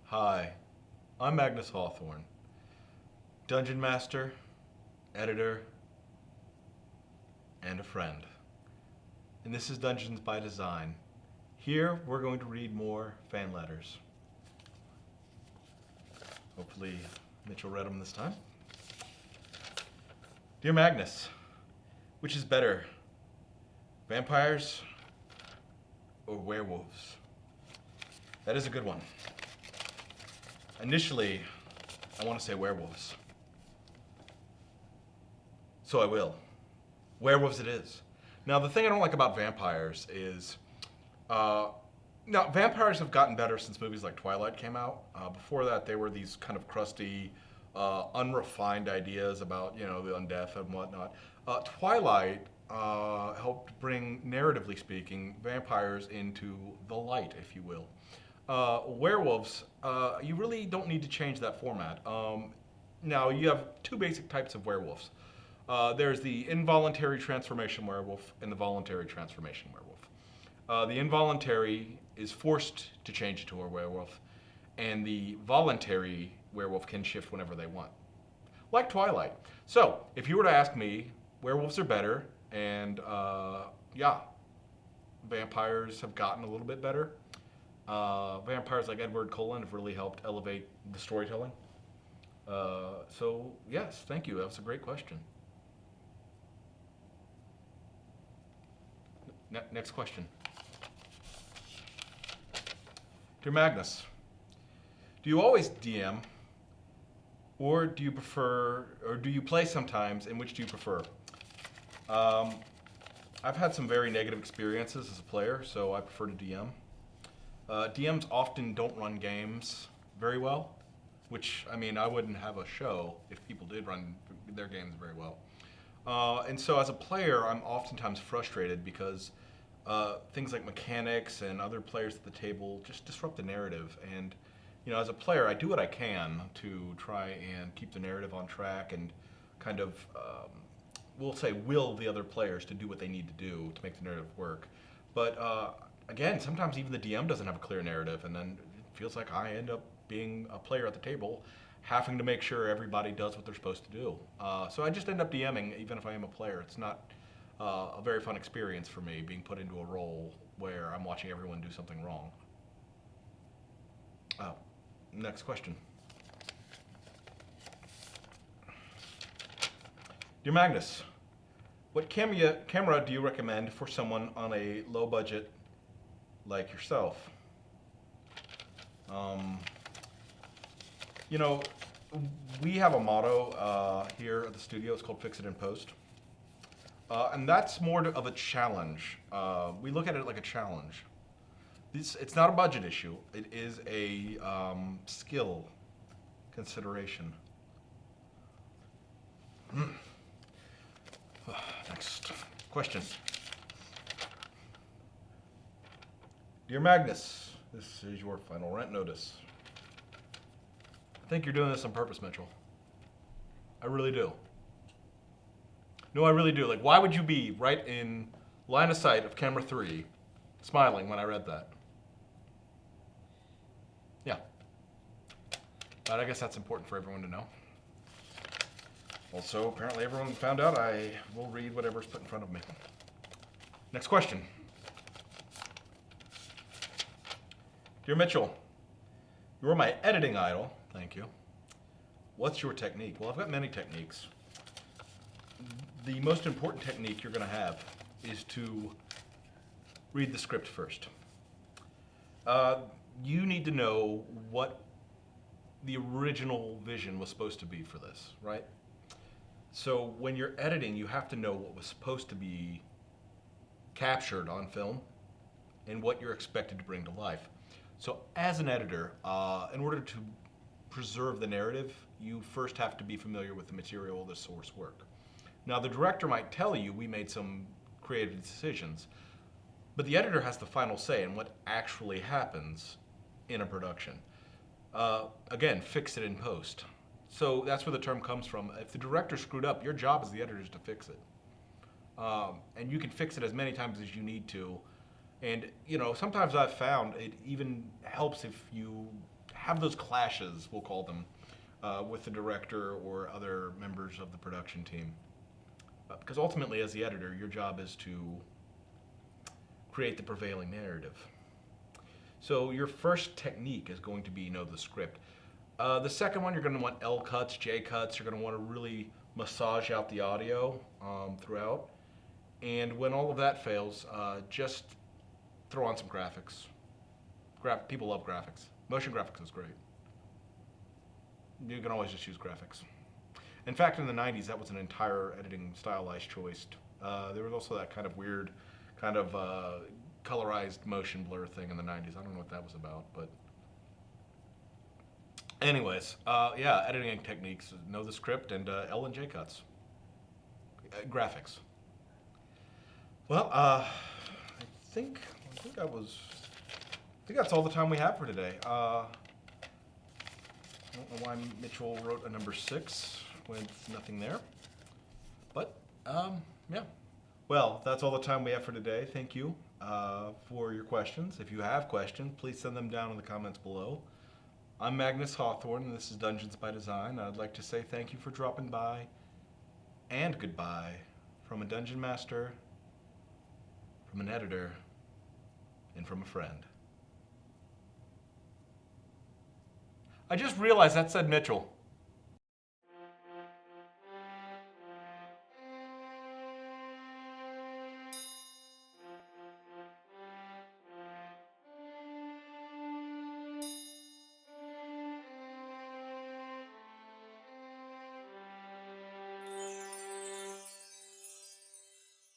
Hi, I'm Magnus Hawthorne, Dungeon Master, Editor, and a friend. And this is Dungeons by Design. Here, we're going to read more fan letters. Hopefully, Mitchell read them this time. Dear Magnus, which is better, vampires or werewolves? That is a good one. Initially, I want to say werewolves. So I will. Werewolves it is. Now, the thing I don't like about vampires is, now vampires have gotten better since movies like Twilight came out. Before that, they were these kind of crusty, unrefined ideas about, the undead and whatnot. Twilight helped bring, narratively speaking, vampires into the light, if you will. Werewolves, you really don't need to change that format. Now, you have two basic types of werewolves. There's the involuntary transformation werewolf and the voluntary transformation werewolf. The involuntary is forced to change to a werewolf, and the voluntary werewolf can shift whenever they want. Like Twilight. So, if you were to ask me, werewolves are better, and vampires have gotten a little bit better. Vampires like Edward Cullen have really helped elevate the storytelling. So, yes, thank you. That was a great question. Next question. Dear Magnus, do you always DM, or do you prefer, or do you play sometimes, and which do you prefer? I've had some very negative experiences as a player, so I prefer to DM. DMs often don't run games very well, which, I wouldn't have a show if people did run their games very well. And so as a player, I'm oftentimes frustrated because things like mechanics and other players at the table just disrupt the narrative. And, as a player, I do what I can to try and keep the narrative on track and kind of, we'll say, will the other players to do what they need to do to make the narrative work. But again, sometimes even the DM doesn't have a clear narrative, and then it feels like I end up being a player at the table, having to make sure everybody does what they're supposed to do. So I just end up DMing, even if I am a player. It's not a very fun experience for me, being put into a role where I'm watching everyone do something wrong. Next question. Dear Magnus, what camera do you recommend for someone on a low budget like yourself? We have a motto here at the studio. It's called Fix It in Post. And that's more of a challenge. We look at it like a challenge. It's not a budget issue. It is a skill consideration. Next question. Dear Magnus, this is your final rent notice. I think you're doing this on purpose, Mitchell. I really do. No, I really do. Like, why would you be right in line of sight of camera 3, smiling when I read that? Yeah. But I guess that's important for everyone to know. Also, apparently everyone found out I will read whatever's put in front of me. Next question. Dear Mitchell, you're my editing idol. Thank you. What's your technique? Well, I've got many techniques. The most important technique you're going to have is to read the script first. You need to know what the original vision was supposed to be for this, right? So when you're editing, you have to know what was supposed to be captured on film and what you're expected to bring to life. So as an editor, in order to preserve the narrative, you first have to be familiar with the material of the source work. Now, the director might tell you we made some creative decisions, but the editor has the final say in what actually happens in a production. Again, fix it in post. So that's where the term comes from. If the director screwed up, your job as the editor is to fix it. And you can fix it as many times as you need to. And sometimes I've found it even helps if you have those clashes, we'll call them, with the director or other members of the production team. Because ultimately, as the editor, your job is to create the prevailing narrative. So your first technique is going to be know the script. The second one, you're going to want L cuts, J cuts. You're going to want to really massage out the audio throughout. And when all of that fails, just throw on some graphics. People love graphics. Motion graphics is great. You can always just use graphics. In fact, in the 90s, that was an entire editing stylized choice. There was also that kind of weird, kind of colorized motion blur thing in the 90s. I don't know what that was about, but anyways, yeah, editing techniques, know the script, and L and J cuts. Graphics. Well, I think that's all the time we have for today. I don't know why Mitchell wrote a number 6 with nothing there, but yeah. Well, that's all the time we have for today. Thank you for your questions. If you have questions, please send them down in the comments below. I'm Magnus Hawthorne, and this is Dungeons by Design. I'd like to say thank you for dropping by, and goodbye from a dungeon master, from an editor, and from a friend. I just realized that said Mitchell.